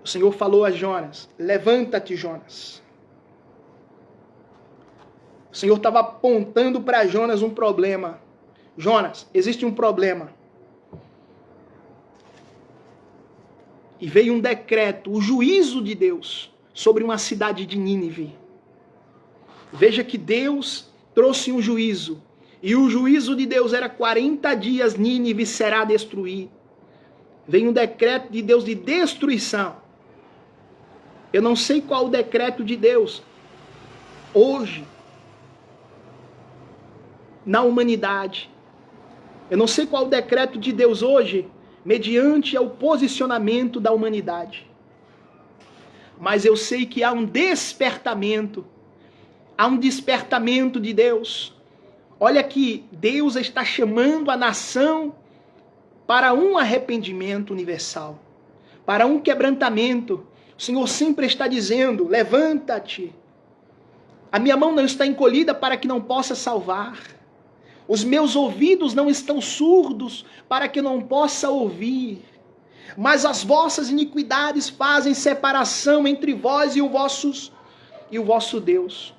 O Senhor falou a Jonas: levanta-te, Jonas. O Senhor estava apontando para Jonas um problema. Jonas, existe um problema. E veio um decreto, o juízo de Deus, sobre uma cidade de Nínive. Veja que Deus trouxe um juízo. E o juízo de Deus era 40 dias, Nínive será destruída. Veio um decreto de Deus de destruição. Eu não sei qual o decreto de Deus hoje na humanidade. Eu não sei qual o decreto de Deus hoje mediante ao posicionamento da humanidade. Mas eu sei que há um despertamento. Há um despertamento de Deus. Olha que Deus está chamando a nação para um arrependimento universal. Para um quebrantamento. O Senhor sempre está dizendo: levanta-te. A minha mão não está encolhida para que não possa salvar. Os meus ouvidos não estão surdos para que não possa ouvir. Mas as vossas iniquidades fazem separação entre vós e o vosso Deus.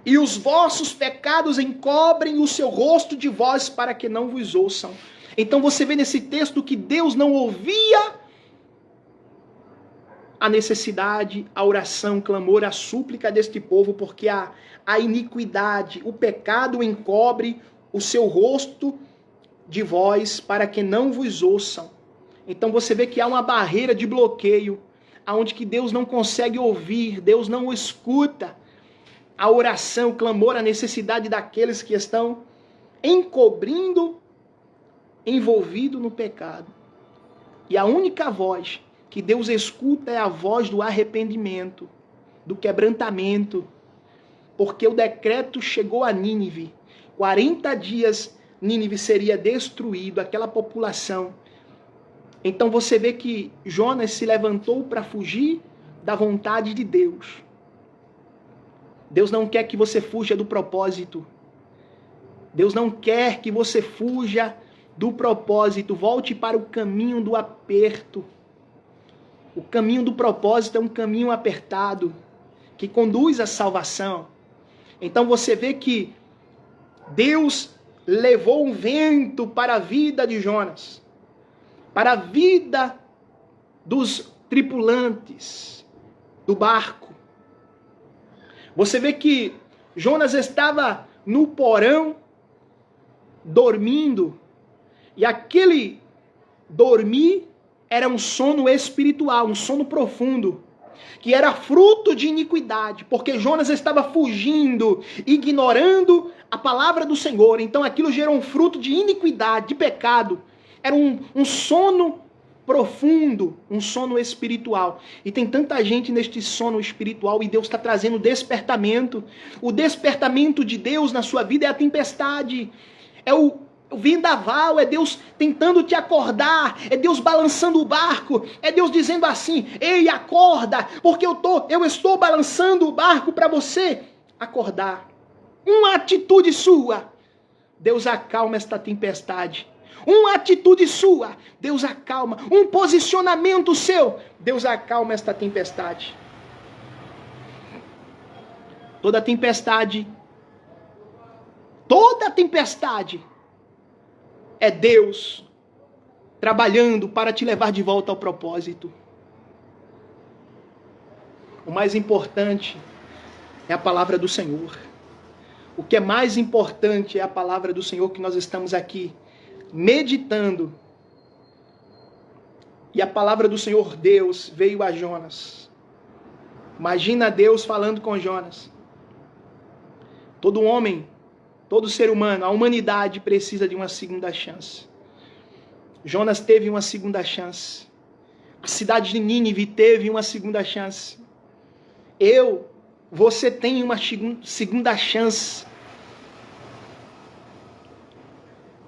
E os vossos pecados encobrem o seu rosto de vós para que não vos ouçam. Então você vê nesse texto que Deus não ouvia a necessidade, a oração, o clamor, a súplica deste povo, porque a iniquidade, o pecado encobre o seu rosto de vós para que não vos ouçam. Então você vê que há uma barreira de bloqueio, aonde que Deus não consegue ouvir, Deus não escuta a oração, o clamor, a necessidade daqueles que estão encobrindo, envolvido no pecado. E a única voz que Deus escuta é a voz do arrependimento, do quebrantamento, porque o decreto chegou a Nínive. 40 dias Nínive seria destruído, aquela população. Então você vê que Jonas se levantou para fugir da vontade de Deus. Deus não quer que você fuja do propósito. Deus não quer que você fuja do propósito. Volte para o caminho do aperto. O caminho do propósito é um caminho apertado, que conduz à salvação. Então você vê que Deus levou um vento para a vida de Jonas, para a vida dos tripulantes do barco. Você vê que Jonas estava no porão, dormindo, e aquele dormir era um sono espiritual, um sono profundo, que era fruto de iniquidade, porque Jonas estava fugindo, ignorando a palavra do Senhor. Então aquilo gerou um fruto de iniquidade, de pecado. Era um sono profundo, um sono espiritual. E tem tanta gente neste sono espiritual e Deus está trazendo despertamento. O despertamento de Deus na sua vida é a tempestade, é o vendaval, é Deus tentando te acordar, é Deus balançando o barco, é Deus dizendo assim: ei, acorda, porque eu estou balançando o barco para você acordar. Uma atitude sua, Deus acalma esta tempestade. Uma atitude sua, Deus acalma. Um posicionamento seu, Deus acalma esta tempestade. Toda tempestade é Deus trabalhando para te levar de volta ao propósito. O mais importante é a palavra do Senhor. O que é mais importante é a palavra do Senhor que nós estamos aqui meditando. E a palavra do Senhor Deus veio a Jonas. Imagina Deus falando com Jonas. Todo homem, todo ser humano, a humanidade precisa de uma segunda chance. Jonas teve uma segunda chance. A cidade de Nínive teve uma segunda chance. Você tem uma segunda chance.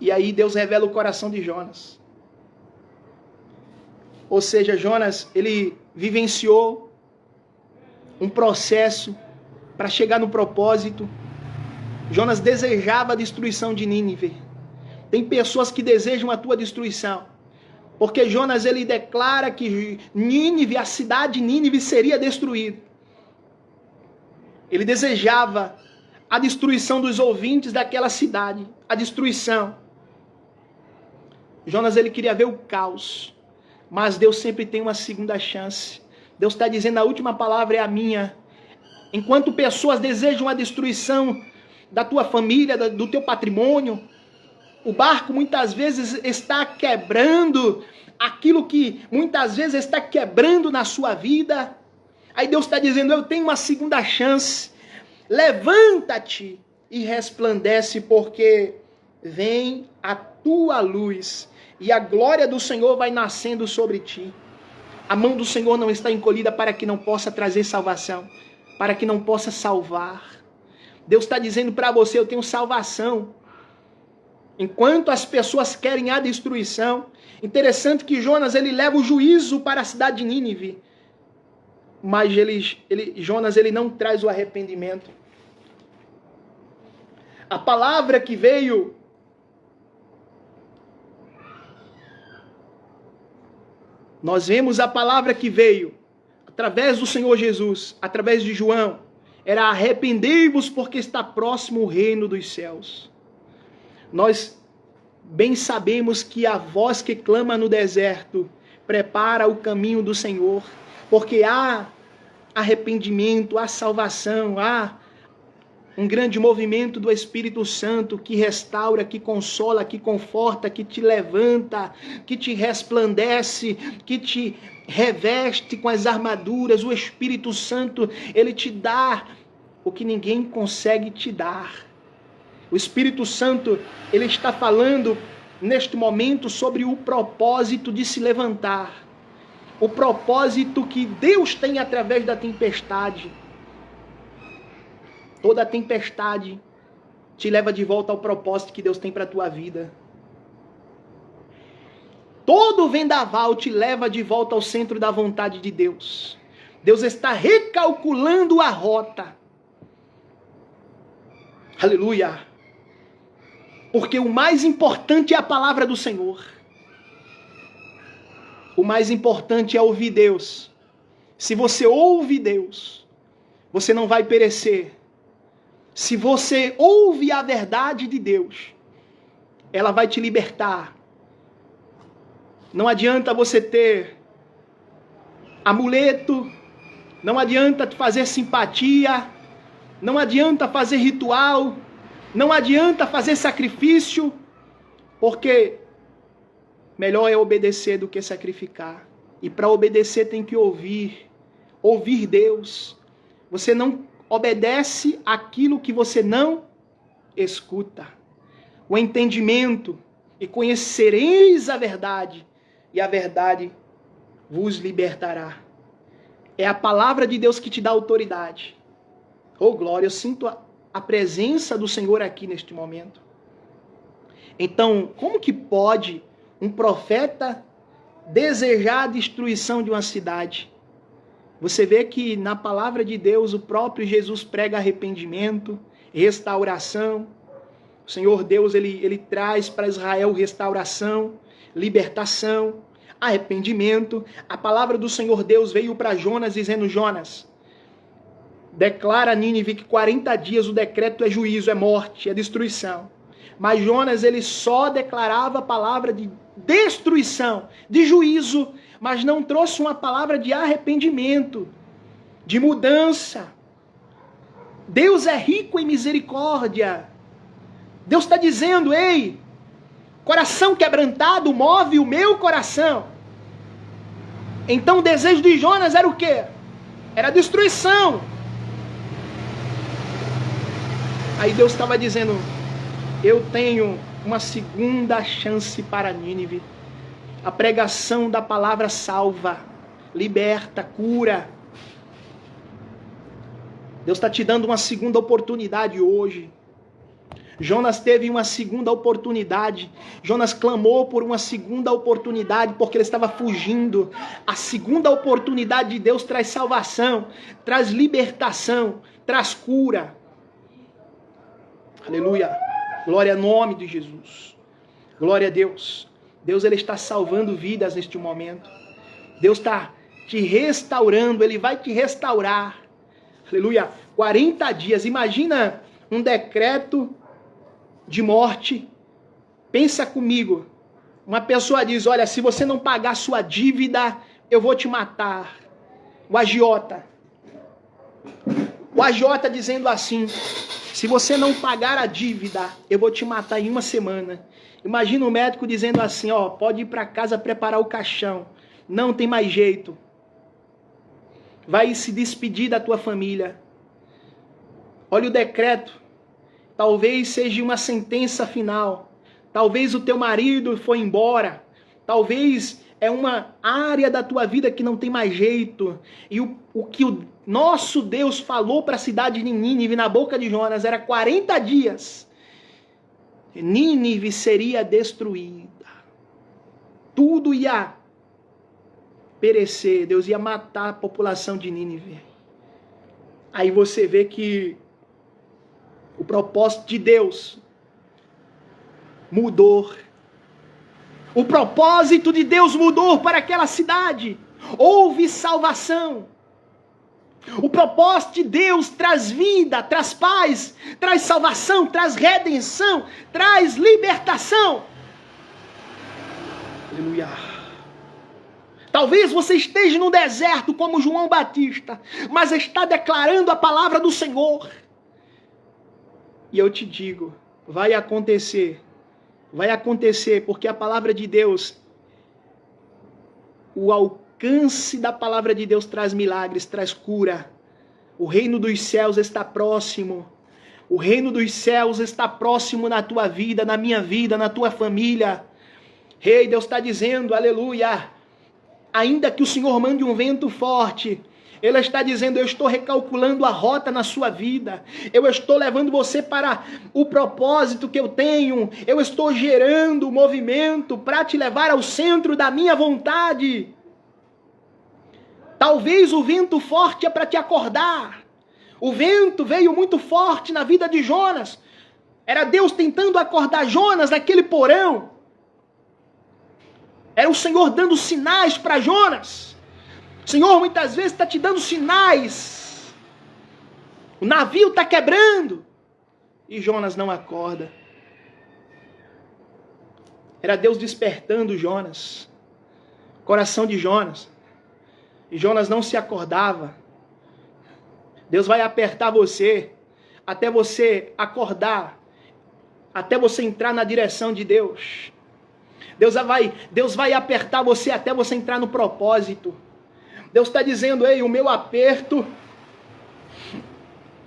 E aí Deus revela o coração de Jonas. Ou seja, Jonas, ele vivenciou um processo para chegar no propósito. Jonas desejava a destruição de Nínive. Tem pessoas que desejam a tua destruição. Porque Jonas ele declara que Nínive, a cidade de Nínive seria destruída. Ele desejava a destruição dos ouvintes daquela cidade, a destruição. Jonas ele queria ver o caos, mas Deus sempre tem uma segunda chance. Deus está dizendo, a última palavra é a minha. Enquanto pessoas desejam a destruição da tua família, do teu patrimônio, o barco muitas vezes está quebrando aquilo que muitas vezes está quebrando na sua vida. Aí Deus está dizendo, eu tenho uma segunda chance. Levanta-te e resplandece, porque vem a tua luz e a glória do Senhor vai nascendo sobre ti. A mão do Senhor não está encolhida para que não possa trazer salvação, para que não possa salvar. Deus está dizendo para você, eu tenho salvação. Enquanto as pessoas querem a destruição. Interessante que Jonas ele leva o juízo para a cidade de Nínive. Mas Jonas ele não traz o arrependimento. A palavra que veio nós vemos a palavra que veio através do Senhor Jesus, através de João, era arrependei-vos porque está próximo o reino dos céus. Nós bem sabemos que a voz que clama no deserto prepara o caminho do Senhor, porque há arrependimento, há salvação, há um grande movimento do Espírito Santo que restaura, que consola, que conforta, que te levanta, que te resplandece, que te reveste com as armaduras. O Espírito Santo, ele te dá o que ninguém consegue te dar. O Espírito Santo, ele está falando neste momento sobre o propósito de se levantar. O propósito que Deus tem através da tempestade. Toda tempestade te leva de volta ao propósito que Deus tem para a tua vida. Todo vendaval te leva de volta ao centro da vontade de Deus. Deus está recalculando a rota. Aleluia. Porque o mais importante é a palavra do Senhor. O mais importante é ouvir Deus. Se você ouve Deus, você não vai perecer. Se você ouve a verdade de Deus, ela vai te libertar. Não adianta você ter amuleto, não adianta fazer simpatia, não adianta fazer ritual, não adianta fazer sacrifício, porque melhor é obedecer do que sacrificar. E para obedecer tem que ouvir Deus. Você não obedece aquilo que você não escuta. O entendimento, e conhecereis a verdade, e a verdade vos libertará. É a palavra de Deus que te dá autoridade. Oh glória, eu sinto a presença do Senhor aqui neste momento. Então, como que pode um profeta desejar a destruição de uma cidade? Você vê que na palavra de Deus o próprio Jesus prega arrependimento, restauração. O Senhor Deus ele traz para Israel restauração, libertação, arrependimento. A palavra do Senhor Deus veio para Jonas dizendo, Jonas, declara a Nínive que 40 dias o decreto é juízo, é morte, é destruição. Mas Jonas ele só declarava a palavra de destruição, de juízo, mas não trouxe uma palavra de arrependimento, de mudança. Deus é rico em misericórdia. Deus está dizendo, ei, coração quebrantado move o meu coração. Então o desejo de Jonas era o quê? Era destruição. Aí Deus estava dizendo, eu tenho uma segunda chance para Nínive. A pregação da palavra salva, liberta, cura. Deus está te dando uma segunda oportunidade hoje. Jonas teve uma segunda oportunidade. Jonas clamou por uma segunda oportunidade porque ele estava fugindo. A segunda oportunidade de Deus traz salvação, traz libertação, traz cura. Aleluia. Glória ao nome de Jesus. Glória a Deus. Deus ele está salvando vidas neste momento. Deus está te restaurando, Ele vai te restaurar. Aleluia. 40 dias. Imagina um decreto de morte. Pensa comigo. Uma pessoa diz, olha, se você não pagar sua dívida, eu vou te matar. O agiota. O agiota dizendo assim, se você não pagar a dívida, eu vou te matar em uma semana. Imagina o médico dizendo assim, ó, pode ir para casa preparar o caixão. Não tem mais jeito. Vai se despedir da tua família. Olha o decreto. Talvez seja uma sentença final. Talvez o teu marido foi embora. Talvez é uma área da tua vida que não tem mais jeito. E o que o nosso Deus falou para a cidade de Nínive na boca de Jonas era 40 dias. Nínive seria destruída. Tudo ia perecer. Deus ia matar a população de Nínive. Aí você vê que o propósito de Deus mudou. O propósito de Deus mudou para aquela cidade. Houve salvação. O propósito de Deus traz vida, traz paz, traz salvação, traz redenção, traz libertação. Aleluia. Talvez você esteja no deserto como João Batista, mas está declarando a palavra do Senhor. E eu te digo, vai acontecer, porque a palavra de Deus, o alcance da palavra de Deus traz milagres, traz cura. O reino dos céus está próximo. O reino dos céus está próximo na tua vida, na minha vida, na tua família. Rei, Deus está dizendo, aleluia, ainda que o Senhor mande um vento forte, Ele está dizendo, eu estou recalculando a rota na sua vida. Eu estou levando você para o propósito que eu tenho. Eu estou gerando movimento para te levar ao centro da minha vontade. Talvez o vento forte é para te acordar. O vento veio muito forte na vida de Jonas. Era Deus tentando acordar Jonas naquele porão. Era o Senhor dando sinais para Jonas. O Senhor muitas vezes está te dando sinais. O navio está quebrando. E Jonas não acorda. Era Deus despertando Jonas. O coração de Jonas. E Jonas não se acordava. Deus vai apertar você. Até você acordar. Até você entrar na direção de Deus. Deus vai apertar você até você entrar no propósito. Deus está dizendo, ei, o meu aperto,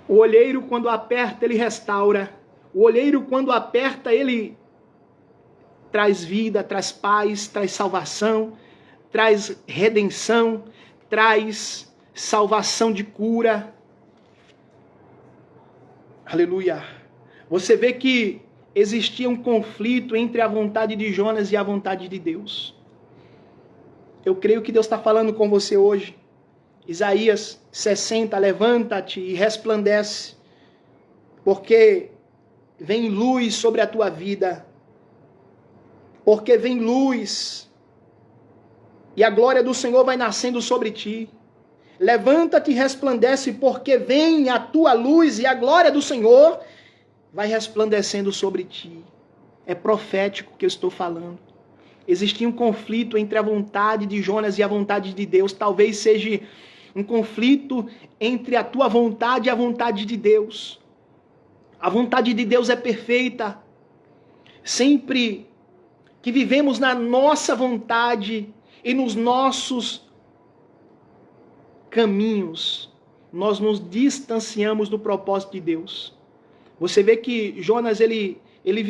o olheiro quando aperta, ele restaura. O olheiro quando aperta, ele traz vida, traz paz, traz salvação, traz redenção, traz salvação de cura. Aleluia. Você vê que existia um conflito entre a vontade de Jonas e a vontade de Deus. Eu creio que Deus está falando com você hoje. Isaías 60, levanta-te e resplandece, porque vem luz sobre a tua vida. Porque vem luz, e a glória do Senhor vai nascendo sobre ti. Levanta-te e resplandece, porque vem a tua luz, e a glória do Senhor vai resplandecendo sobre ti. É profético que eu estou falando. Existia um conflito entre a vontade de Jonas e a vontade de Deus. Talvez seja um conflito entre a tua vontade e a vontade de Deus. A vontade de Deus é perfeita. Sempre que vivemos na nossa vontade e nos nossos caminhos, nós nos distanciamos do propósito de Deus. Você vê que Jonas ele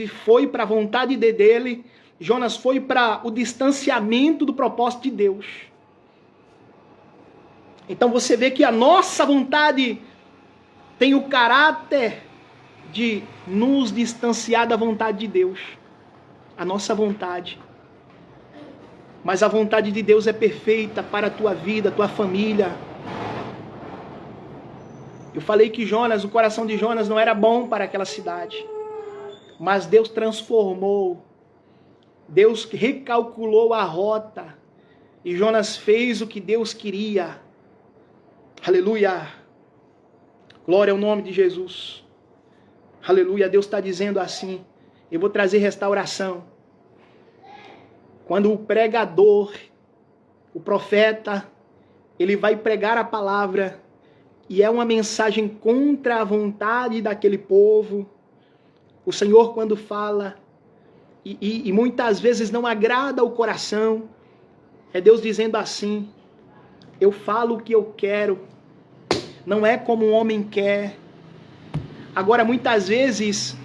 foi para a vontade dele. Jonas foi para o distanciamento do propósito de Deus. Então você vê que a nossa vontade tem o caráter de nos distanciar da vontade de Deus. A nossa vontade. Mas a vontade de Deus é perfeita para a tua vida, a tua família. Eu falei que Jonas, o coração de Jonas não era bom para aquela cidade. Mas Deus transformou Deus recalculou a rota e Jonas fez o que Deus queria. Aleluia. Glória ao nome de Jesus. Aleluia. Deus está dizendo assim: eu vou trazer restauração. Quando o pregador, o profeta, ele vai pregar a palavra e é uma mensagem contra a vontade daquele povo, o Senhor, quando fala e muitas vezes não agrada o coração, é Deus dizendo assim: eu falo o que eu quero, não é como o homem quer. Agora, muitas vezes,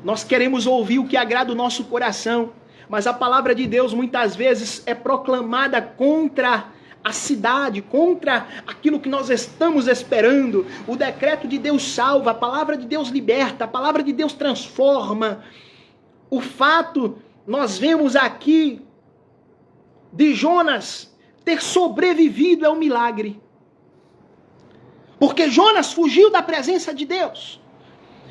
nós queremos ouvir o que agrada o nosso coração, mas a palavra de Deus muitas vezes é proclamada contra a cidade, contra aquilo que nós estamos esperando. O decreto de Deus salva, a palavra de Deus liberta, a palavra de Deus transforma. O fato, nós vemos aqui, de Jonas ter sobrevivido é um milagre. Porque Jonas fugiu da presença de Deus.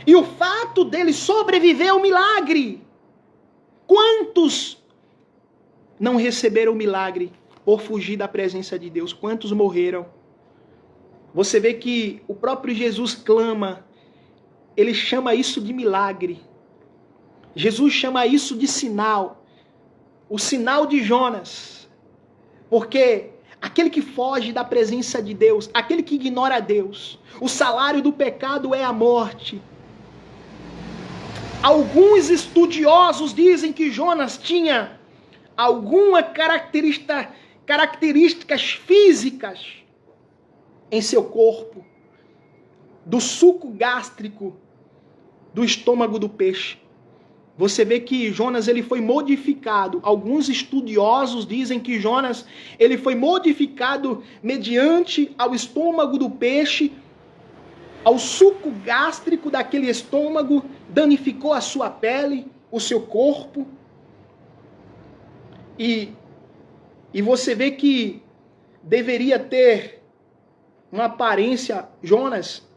E o fato dele sobreviver é um milagre. Quantos não receberam o milagre por fugir da presença de Deus? Quantos morreram? Você vê que o próprio Jesus clama, ele chama isso de milagre. Jesus chama isso de sinal. O sinal de Jonas. Porque aquele que foge da presença de Deus, aquele que ignora Deus, o salário do pecado é a morte. Alguns estudiosos dizem que Jonas tinha algumas características físicas em seu corpo, do suco gástrico do estômago do peixe. Você vê que Jonas ele foi modificado. Alguns estudiosos dizem que Jonas ele foi modificado mediante ao estômago do peixe, ao suco gástrico daquele estômago, danificou a sua pele, o seu corpo. E você vê que deveria ter uma aparência, Jonas,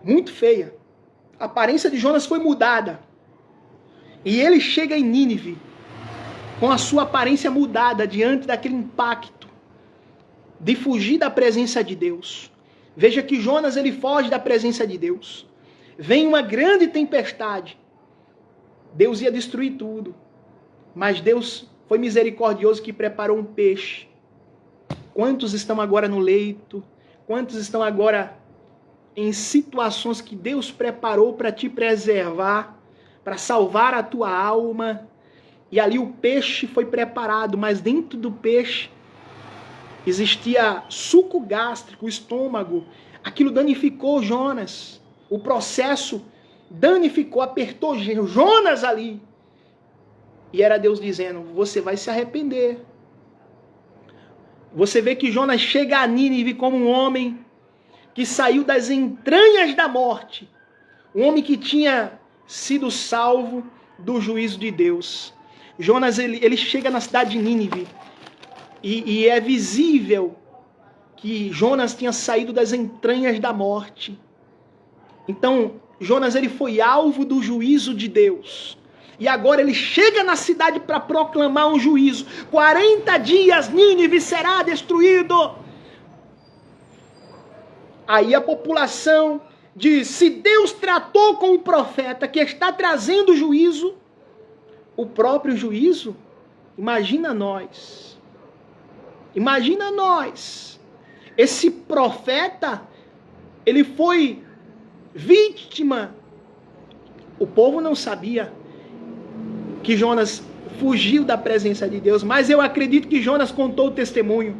muito feia. A aparência de Jonas foi mudada. E ele chega em Nínive com a sua aparência mudada diante daquele impacto de fugir da presença de Deus. Veja que Jonas ele foge da presença de Deus. Vem uma grande tempestade. Deus ia destruir tudo. Mas Deus foi misericordioso que preparou um peixe. Quantos estão agora no leito? Quantos estão agora em situações que Deus preparou para te preservar, para salvar a tua alma? E ali o peixe foi preparado, mas dentro do peixe existia suco gástrico, o estômago. Aquilo danificou Jonas. O processo danificou, apertou Jonas ali. E era Deus dizendo: você vai se arrepender. Você vê que Jonas chega a Nínive como um homem que saiu das entranhas da morte. Um homem que tinha sido salvo do juízo de Deus. Jonas ele chega na cidade de Nínive. E é visível que Jonas tinha saído das entranhas da morte. Então, Jonas ele foi alvo do juízo de Deus. E agora ele chega na cidade para proclamar um juízo. 40 dias Nínive será destruído. Aí a população diz: se Deus tratou com o profeta que está trazendo juízo, o próprio juízo, imagina nós. Imagina nós. Esse profeta, ele foi vítima. O povo não sabia que Jonas fugiu da presença de Deus, mas eu acredito que Jonas contou o testemunho.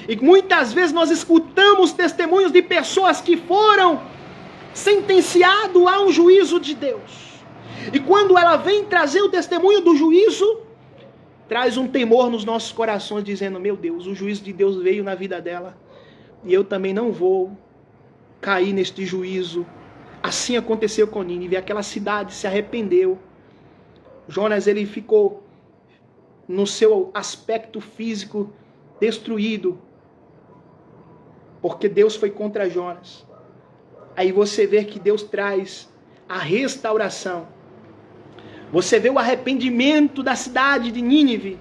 E muitas vezes nós escutamos testemunhos de pessoas que foram sentenciadas a um juízo de Deus. E quando ela vem trazer o testemunho do juízo, traz um temor nos nossos corações, dizendo: meu Deus, o juízo de Deus veio na vida dela, e eu também não vou cair neste juízo. Assim aconteceu com Nínive. Aquela cidade se arrependeu. Jonas ele ficou no seu aspecto físico destruído, porque Deus foi contra Jonas. Aí você vê que Deus traz a restauração. Você vê o arrependimento da cidade de Nínive.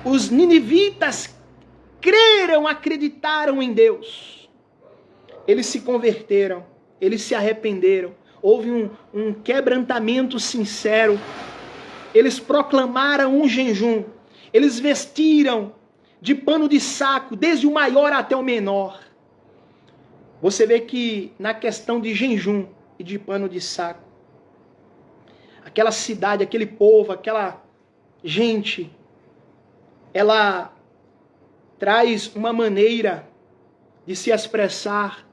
Os ninivitas creram, acreditaram em Deus. Eles se converteram, eles se arrependeram. Houve um quebrantamento sincero. Eles proclamaram um jejum. Eles vestiram de pano de saco, desde o maior até o menor. Você vê que na questão de jejum e de pano de saco, aquela cidade, aquele povo, aquela gente, ela traz uma maneira de se expressar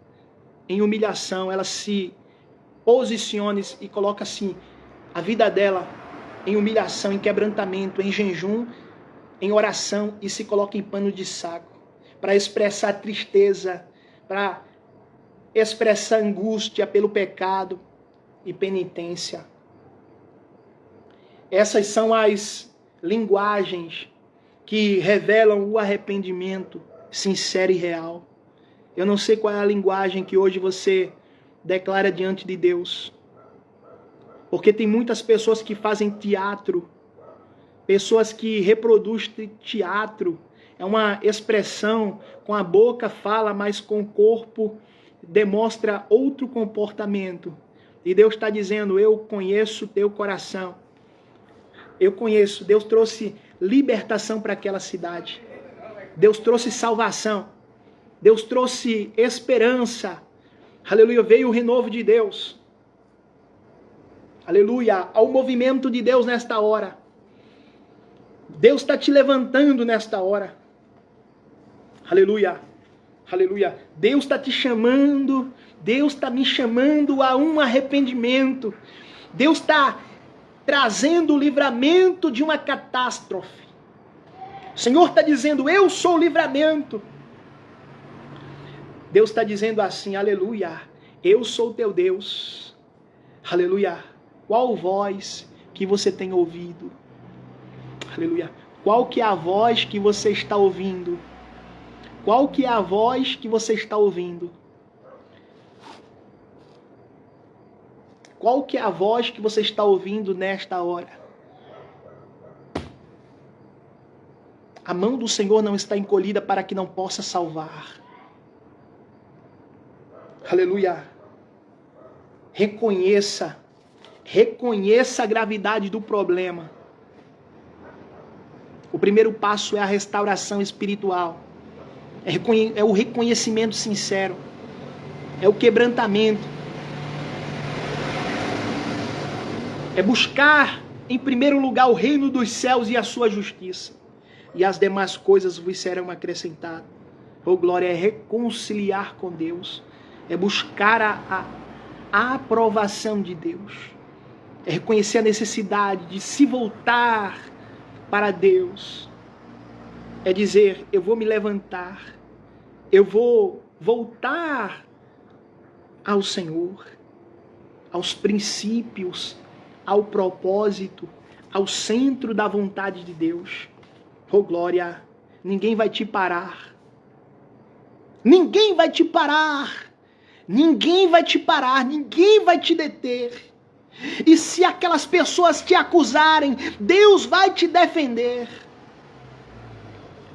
em humilhação. Ela se posiciona e coloca assim a vida dela em humilhação, em quebrantamento, em jejum, em oração, e se coloca em pano de saco para expressar tristeza, para expressar angústia pelo pecado e penitência. Essas são as linguagens que revelam o arrependimento sincero e real. Eu não sei qual é a linguagem que hoje você declara diante de Deus. Porque tem muitas pessoas que fazem teatro, pessoas que reproduzem teatro. É uma expressão, com a boca fala, mas com o corpo demonstra outro comportamento. E Deus está dizendo, eu conheço o teu coração. Eu conheço, Deus trouxe libertação para aquela cidade. Deus trouxe salvação. Deus trouxe esperança. Aleluia, veio o renovo de Deus. Aleluia, ao movimento de Deus nesta hora. Deus está te levantando nesta hora. Aleluia, aleluia. Deus está te chamando, Deus está me chamando a um arrependimento. Deus está trazendo o livramento de uma catástrofe. O Senhor está dizendo, eu sou o livramento. Deus está dizendo assim, aleluia, eu sou o teu Deus. Aleluia, qual voz que você tem ouvido? Aleluia, qual que é a voz que você está ouvindo? Qual que é a voz que você está ouvindo? Qual que é a voz que você está ouvindo nesta hora? A mão do Senhor não está encolhida para que não possa salvar. Aleluia. Reconheça a gravidade do problema. O primeiro passo é a restauração espiritual. É o reconhecimento sincero. É o quebrantamento. É buscar, em primeiro lugar, o reino dos céus e a sua justiça. E as demais coisas vos serão acrescentadas. Oh, glória, é reconciliar com Deus. É buscar a aprovação de Deus. É reconhecer a necessidade de se voltar para Deus. É dizer, eu vou me levantar. Eu vou voltar ao Senhor, aos princípios, ao propósito, ao centro da vontade de Deus. Oh, glória, ninguém vai te parar. Ninguém vai te parar. Ninguém vai te parar, ninguém vai te deter. E se aquelas pessoas te acusarem, Deus vai te defender.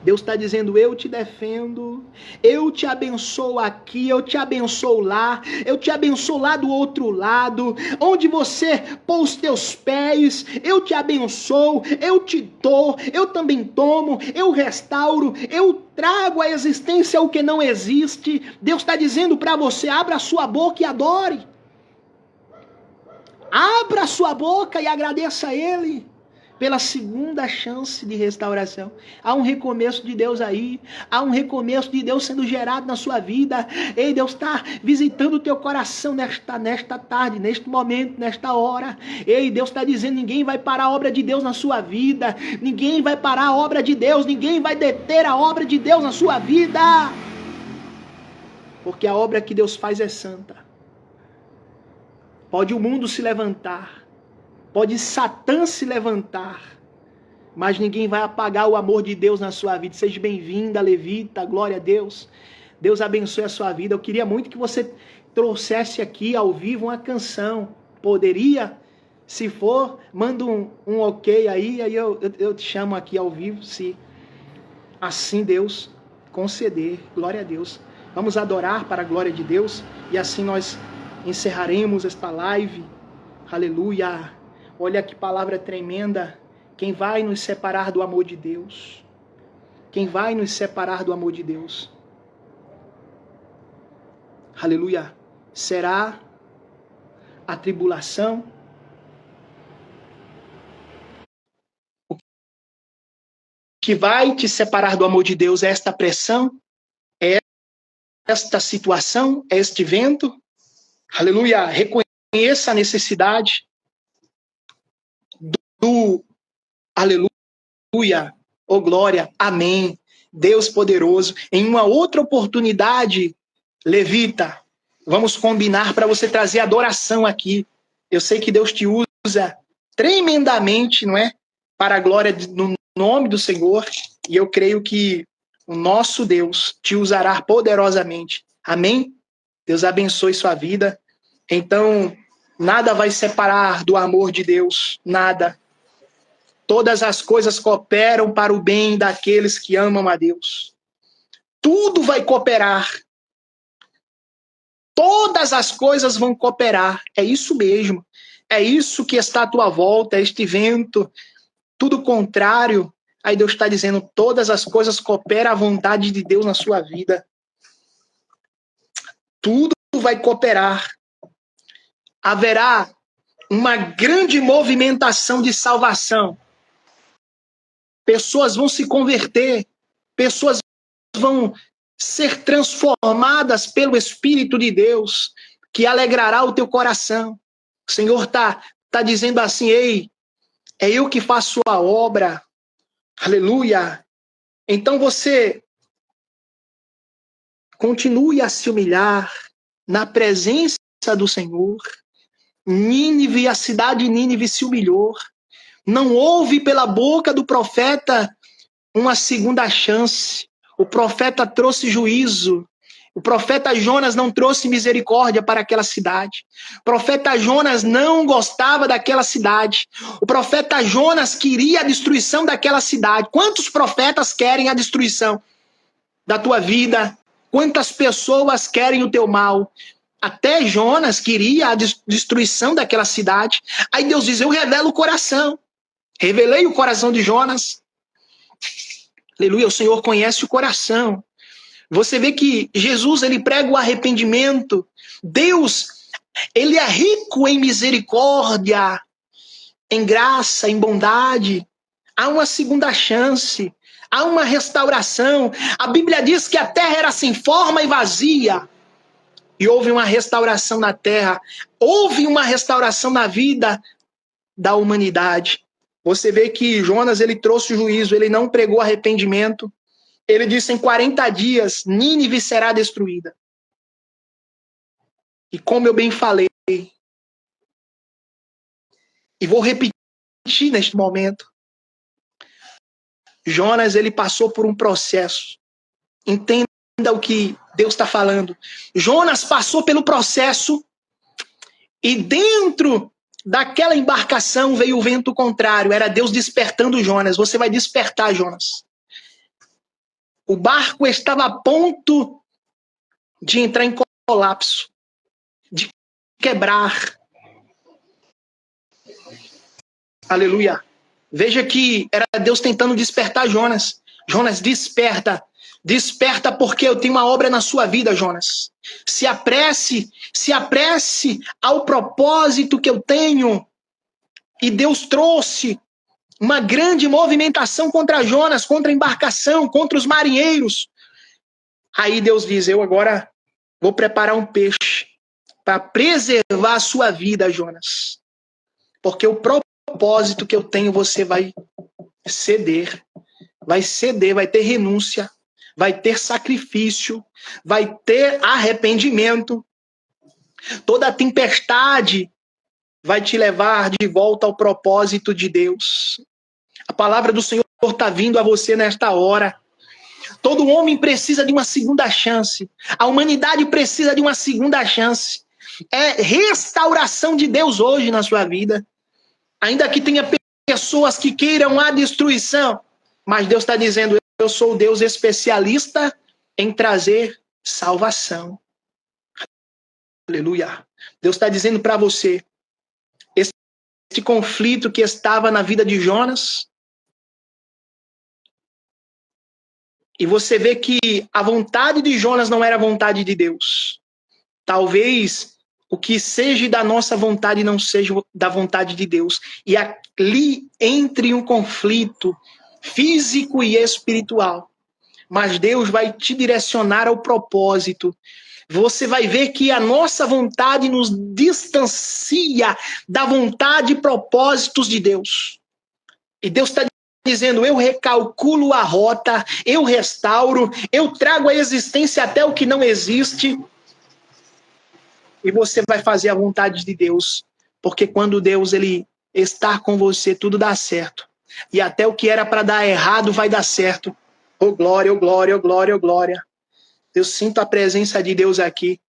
Deus está dizendo, eu te defendo, eu te abençoo aqui, eu te abençoo lá, eu te abençoo lá do outro lado, onde você pôs os teus pés, eu te abençoo, eu te dou, eu também tomo, eu restauro, eu trago à existência o que não existe. Deus está dizendo para você, abra a sua boca e adore. Abra a sua boca e agradeça a Ele pela segunda chance de restauração. Há um recomeço de Deus aí. Há um recomeço de Deus sendo gerado na sua vida. Ei, Deus está visitando o teu coração nesta tarde, neste momento, nesta hora. Ei, Deus está dizendo, ninguém vai parar a obra de Deus na sua vida. Ninguém vai parar a obra de Deus. Ninguém vai deter a obra de Deus na sua vida. Porque a obra que Deus faz é santa. Pode o mundo se levantar. Pode Satã se levantar, mas ninguém vai apagar o amor de Deus na sua vida. Seja bem-vinda, levita, glória a Deus. Deus abençoe a sua vida. Eu queria muito que você trouxesse aqui ao vivo uma canção. Poderia? Se for, manda um ok aí eu te chamo aqui ao vivo, se assim Deus conceder. Glória a Deus. Vamos adorar para a glória de Deus e assim nós encerraremos esta live. Aleluia. Olha que palavra tremenda. Quem vai nos separar do amor de Deus? Quem vai nos separar do amor de Deus? Aleluia. Será a tribulação? O que vai te separar do amor de Deus é esta pressão? É esta situação? É este vento? Aleluia. Reconheça a necessidade do aleluia. Oh glória. Amém. Deus poderoso. Em uma outra oportunidade, levita, vamos combinar para você trazer adoração aqui. Eu sei que Deus te usa tremendamente, não é? Para a glória no nome do Senhor. E eu creio que o nosso Deus te usará poderosamente. Amém? Deus abençoe sua vida. Então, nada vai separar do amor de Deus. Nada. Todas as coisas cooperam para o bem daqueles que amam a Deus. Tudo vai cooperar. Todas as coisas vão cooperar. É isso mesmo. É isso que está à tua volta, é este vento. Tudo contrário. Aí Deus está dizendo, todas as coisas cooperam à vontade de Deus na sua vida. Tudo vai cooperar. Haverá uma grande movimentação de salvação. Pessoas vão se converter. Pessoas vão ser transformadas pelo Espírito de Deus, que alegrará o teu coração. O Senhor está dizendo assim, ei, é eu que faço a obra. Aleluia. Então você continue a se humilhar na presença do Senhor. Nínive, a cidade de Nínive se humilhou. Não houve pela boca do profeta uma segunda chance. O profeta trouxe juízo. O profeta Jonas não trouxe misericórdia para aquela cidade. O profeta Jonas não gostava daquela cidade. O profeta Jonas queria a destruição daquela cidade. Quantos profetas querem a destruição da tua vida? Quantas pessoas querem o teu mal? Até Jonas queria a destruição daquela cidade. Aí Deus diz, eu revelo o coração. Revelei o coração de Jonas. Aleluia, o Senhor conhece o coração. Você vê que Jesus, ele prega o arrependimento. Deus, ele é rico em misericórdia, em graça, em bondade. Há uma segunda chance, há uma restauração. A Bíblia diz que a terra era sem forma e vazia. E houve uma restauração na terra. Houve uma restauração na vida da humanidade. Você vê que Jonas, ele trouxe juízo, ele não pregou arrependimento. Ele disse, em 40 dias, Nínive será destruída. E como eu bem falei, e vou repetir neste momento, Jonas, ele passou por um processo. Entenda o que Deus está falando. Jonas passou pelo processo e dentro daquela embarcação veio o vento contrário. Era Deus despertando Jonas. Você vai despertar, Jonas. O barco estava a ponto de entrar em colapso, de quebrar. Aleluia. Veja que era Deus tentando despertar Jonas. Jonas, desperta. Desperta porque eu tenho uma obra na sua vida, Jonas. Se apresse ao propósito que eu tenho. E Deus trouxe uma grande movimentação contra Jonas, contra a embarcação, contra os marinheiros. Aí Deus diz, eu agora vou preparar um peixe para preservar a sua vida, Jonas. Porque o propósito que eu tenho, você vai ceder. Vai ceder, vai ter renúncia, vai ter sacrifício, vai ter arrependimento. Toda a tempestade vai te levar de volta ao propósito de Deus. A palavra do Senhor está vindo a você nesta hora. Todo homem precisa de uma segunda chance. A humanidade precisa de uma segunda chance. É restauração de Deus hoje na sua vida. Ainda que tenha pessoas que queiram a destruição, mas Deus está dizendo, eu sou o Deus especialista em trazer salvação. Aleluia. Deus está dizendo para você, esse conflito que estava na vida de Jonas, e você vê que a vontade de Jonas não era a vontade de Deus. Talvez o que seja da nossa vontade não seja da vontade de Deus. E ali entre um conflito físico e espiritual. Mas Deus vai te direcionar ao propósito. Você vai ver que a nossa vontade nos distancia da vontade e propósitos de Deus. E Deus está dizendo, eu recalculo a rota, eu restauro, eu trago à existência até o que não existe. E você vai fazer a vontade de Deus. Porque quando Deus ele está com você, tudo dá certo. E até o que era para dar errado vai dar certo. Oh glória, oh glória, oh glória, oh glória. Eu sinto a presença de Deus aqui.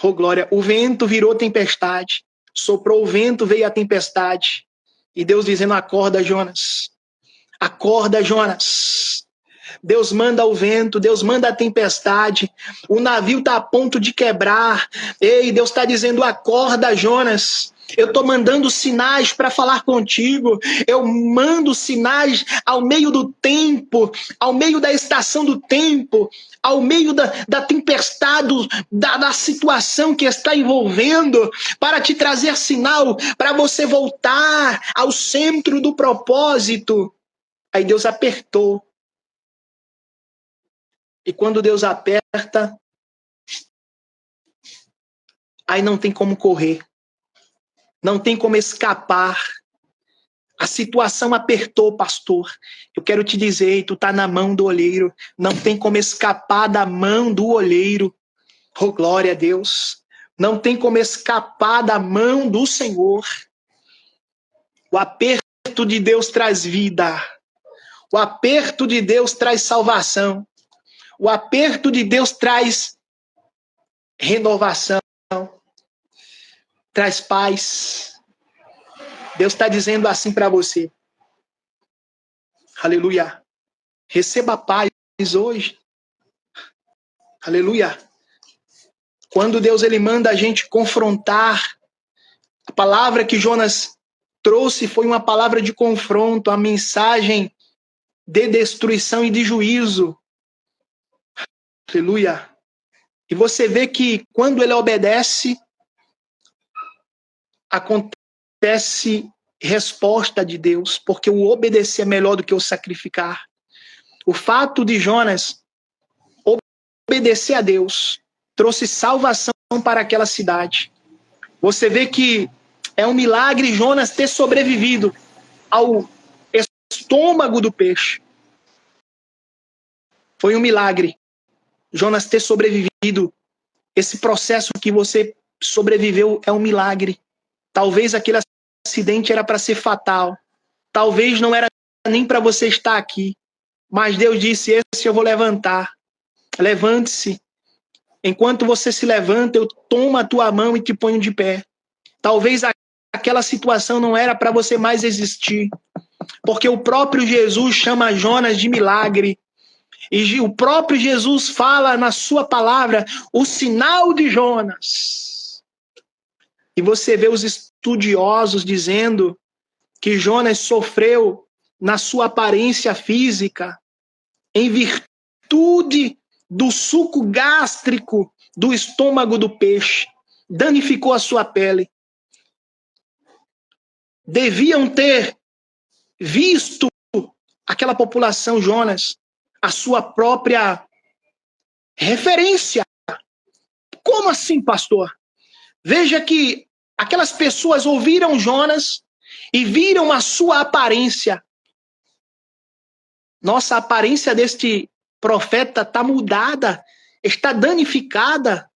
Oh glória. O vento virou tempestade. Soprou o vento, veio a tempestade. E Deus dizendo, acorda, Jonas. Acorda, Jonas. Deus manda o vento, Deus manda a tempestade. O navio está a ponto de quebrar. Ei, Deus está dizendo, acorda, Jonas. Eu estou mandando sinais para falar contigo. Eu mando sinais ao meio do tempo, ao meio da estação do tempo, ao meio da tempestade, da situação que está envolvendo, para te trazer sinal, para você voltar ao centro do propósito. Aí Deus apertou. E quando Deus aperta, aí não tem como correr. Não tem como escapar. A situação apertou, pastor. Eu quero te dizer, tu tá na mão do olheiro. Não tem como escapar da mão do olheiro. Oh, glória a Deus. Não tem como escapar da mão do Senhor. O aperto de Deus traz vida. O aperto de Deus traz salvação. O aperto de Deus traz renovação. Traz paz. Deus está dizendo assim para você. Aleluia. Receba paz hoje. Aleluia. Quando Deus ele manda a gente confrontar, a palavra que Jonas trouxe foi uma palavra de confronto, a mensagem de destruição e de juízo. Aleluia. E você vê que quando ele obedece, acontece resposta de Deus, porque o obedecer é melhor do que o sacrificar. O fato de Jonas obedecer a Deus trouxe salvação para aquela cidade. Você vê que é um milagre Jonas ter sobrevivido ao estômago do peixe. Foi um milagre Jonas ter sobrevivido. Esse processo que você sobreviveu é um milagre. Talvez aquele acidente era para ser fatal. Talvez não era nem para você estar aqui. Mas Deus disse, esse eu vou levantar. Levante-se. Enquanto você se levanta, eu tomo a tua mão e te ponho de pé. Talvez aquela situação não era para você mais existir. Porque o próprio Jesus chama Jonas de milagre. E o próprio Jesus fala na sua palavra o sinal de Jonas. E você vê os estudiosos dizendo que Jonas sofreu na sua aparência física em virtude do suco gástrico do estômago do peixe. Danificou a sua pele. Deviam ter visto aquela população, Jonas, a sua própria referência. Como assim, pastor? Veja que aquelas pessoas ouviram Jonas e viram a sua aparência. Nossa, a aparência deste profeta está mudada, está danificada.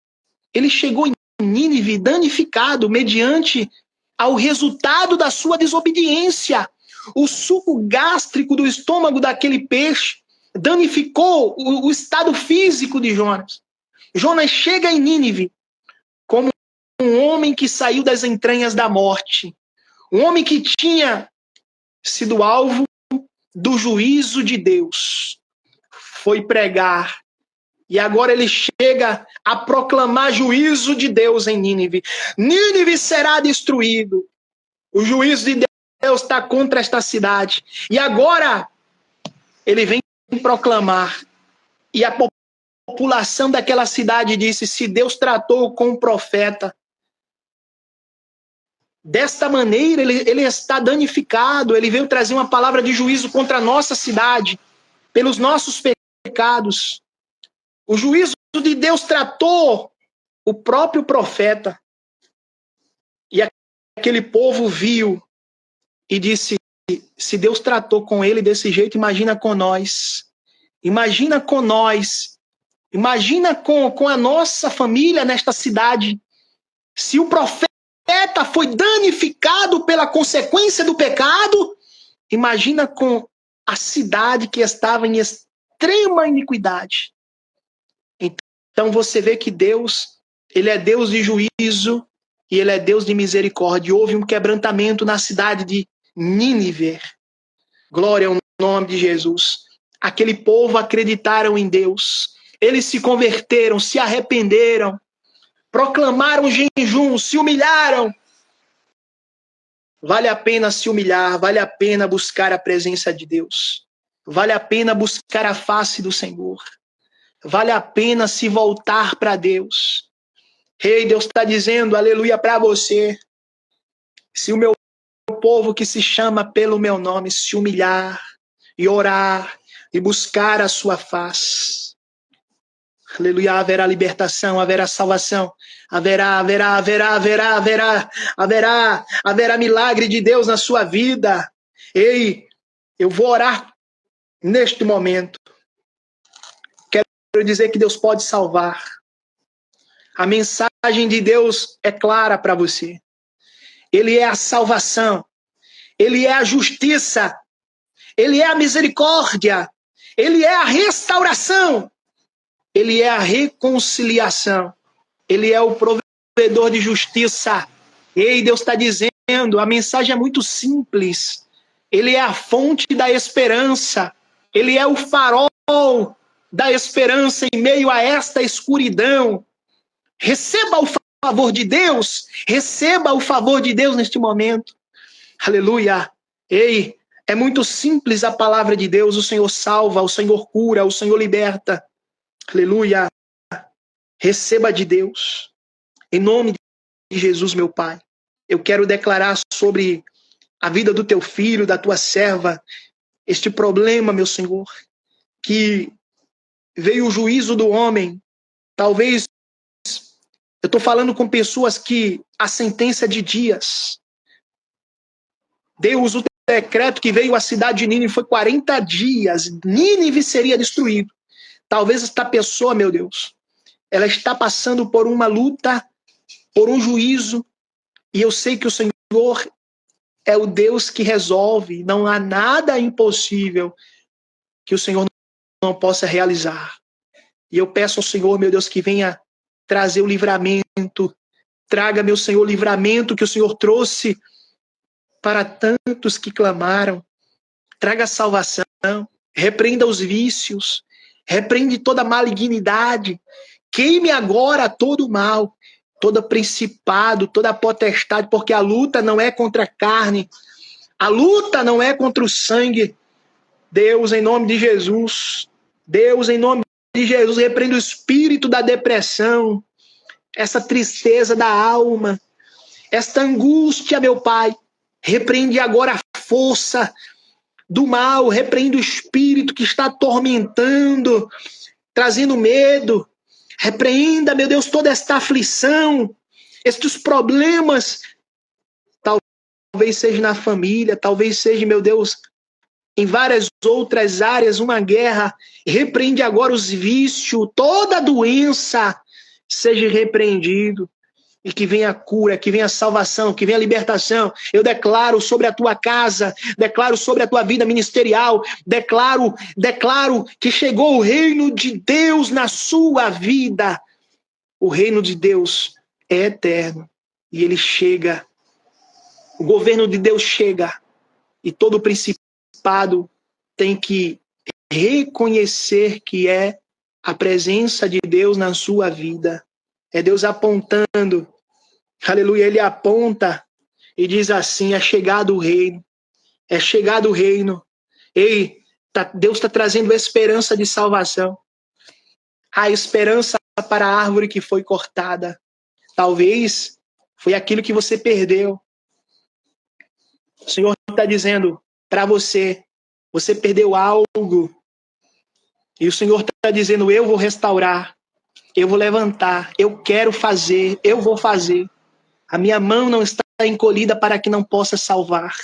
Ele chegou em Nínive danificado mediante ao resultado da sua desobediência. O suco gástrico do estômago daquele peixe danificou o estado físico de Jonas. Jonas chega em Nínive como um homem que saiu das entranhas da morte. Um homem que tinha sido alvo do juízo de Deus, foi pregar. E agora ele chega a proclamar juízo de Deus em Nínive. Nínive será destruído. O juízo de Deus está contra esta cidade. E agora ele vem proclamar. E a população daquela cidade disse: se Deus tratou com o profeta desta maneira, ele está danificado. Ele veio trazer uma palavra de juízo contra a nossa cidade, pelos nossos pecados. O juízo de Deus tratou o próprio profeta. E aquele povo viu e disse: se Deus tratou com ele desse jeito, imagina com nós. Imagina com nós. Imagina com a nossa família nesta cidade. Se o profeta foi danificado pela consequência do pecado, imagina com a cidade que estava em extrema iniquidade. Então você vê que Deus, ele é Deus de juízo e ele é Deus de misericórdia. Houve um quebrantamento na cidade de Nínive. Glória ao nome de Jesus. Aquele povo acreditaram em Deus. Eles se converteram, se arrependeram, proclamaram jejum, se humilharam. Vale a pena se humilhar, vale a pena buscar a presença de Deus. Vale a pena buscar a face do Senhor. Vale a pena se voltar para Deus. Ei, Deus está dizendo, aleluia, para você. Se o meu povo que se chama pelo meu nome se humilhar e orar e buscar a sua face, aleluia, haverá libertação, haverá salvação, haverá milagre de Deus na sua vida. Ei, eu vou orar neste momento. Quero dizer que Deus pode salvar. A mensagem de Deus é clara para você. Ele é a salvação. Ele é a justiça. Ele é a misericórdia. Ele é a restauração. Ele é a reconciliação. Ele é o provedor de justiça. Ei, Deus está dizendo, a mensagem é muito simples. Ele é a fonte da esperança. Ele é o farol da esperança em meio a esta escuridão. Receba o favor de Deus. Receba o favor de Deus neste momento. Aleluia. Ei, é muito simples a palavra de Deus. O Senhor salva, o Senhor cura, o Senhor liberta. Aleluia. Receba de Deus. Em nome de Jesus, meu Pai. Eu quero declarar sobre a vida do teu filho, da tua serva, este problema, meu Senhor, que veio o juízo do homem. Talvez eu estou falando com pessoas que a sentença de dias. Deus, o decreto que veio à cidade de Nínive foi 40 dias. Nínive seria destruído. Talvez esta pessoa, meu Deus, ela está passando por uma luta, por um juízo, e eu sei que o Senhor é o Deus que resolve. Não há nada impossível que o Senhor não possa realizar. E eu peço ao Senhor, meu Deus, que venha trazer o livramento. Traga, meu Senhor, o livramento que o Senhor trouxe para tantos que clamaram. Traga salvação. Repreenda os vícios. Repreende toda malignidade. Queime agora todo o mal, todo principado, toda potestade, porque a luta não é contra a carne, a luta não é contra o sangue. Deus, em nome de Jesus, Deus, em nome de Jesus, repreende o espírito da depressão, essa tristeza da alma, esta angústia, meu Pai. Repreende agora a força do mal, repreende o espírito que está atormentando, trazendo medo. Repreenda, meu Deus, toda esta aflição, estes problemas. Talvez seja na família, talvez seja, meu Deus, em várias outras áreas, uma guerra. Repreende agora os vícios, toda doença seja repreendido. E que venha a cura, que venha a salvação, que venha a libertação. Eu declaro sobre a tua casa, declaro sobre a tua vida ministerial, declaro que chegou o reino de Deus na sua vida. O reino de Deus é eterno e ele chega O governo de Deus chega e todo principado tem que reconhecer que é a presença de Deus na sua vida. É Deus apontando. Aleluia, ele aponta e diz assim: é chegado o reino. É chegado o reino. Ei, Deus está trazendo esperança de salvação. A esperança para a árvore que foi cortada. Talvez foi aquilo que você perdeu. O Senhor está dizendo para você, você perdeu algo. E o Senhor está dizendo, eu vou restaurar, eu vou levantar, eu quero fazer, eu vou fazer. A minha mão não está encolhida para que não possa salvar.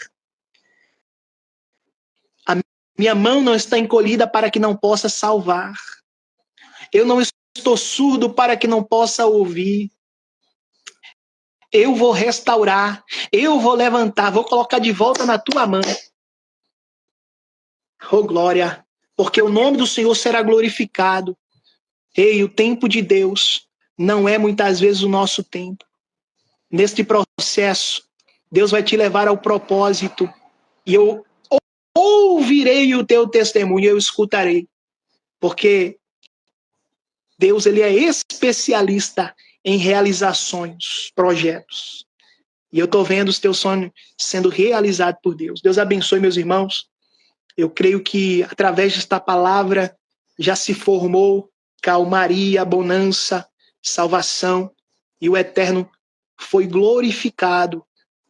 A minha mão não está encolhida para que não possa salvar. Eu não estou surdo para que não possa ouvir. Eu vou restaurar, eu vou levantar, vou colocar de volta na tua mão. Oh, glória, porque o nome do Senhor será glorificado. Ei, o tempo de Deus não é muitas vezes o nosso tempo. Neste processo, Deus vai te levar ao propósito e eu ouvirei o teu testemunho, eu escutarei. Porque Deus, ele é especialista em realizações, projetos. E eu estou vendo os teus sonhos sendo realizados por Deus. Deus abençoe, meus irmãos. Eu creio que através desta palavra já se formou calmaria, bonança, salvação. E o Eterno foi glorificado.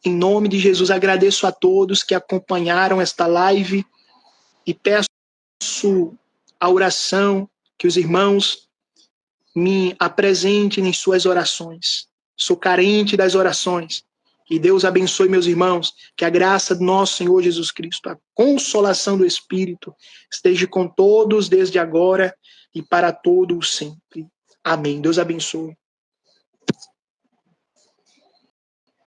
Em nome de Jesus, agradeço a todos que acompanharam esta live e peço a oração que os irmãos me apresentem em suas orações. Sou carente das orações. Que Deus abençoe meus irmãos, que a graça do nosso Senhor Jesus Cristo, a consolação do Espírito, esteja com todos desde agora e para todo o sempre. Amém. Deus abençoe.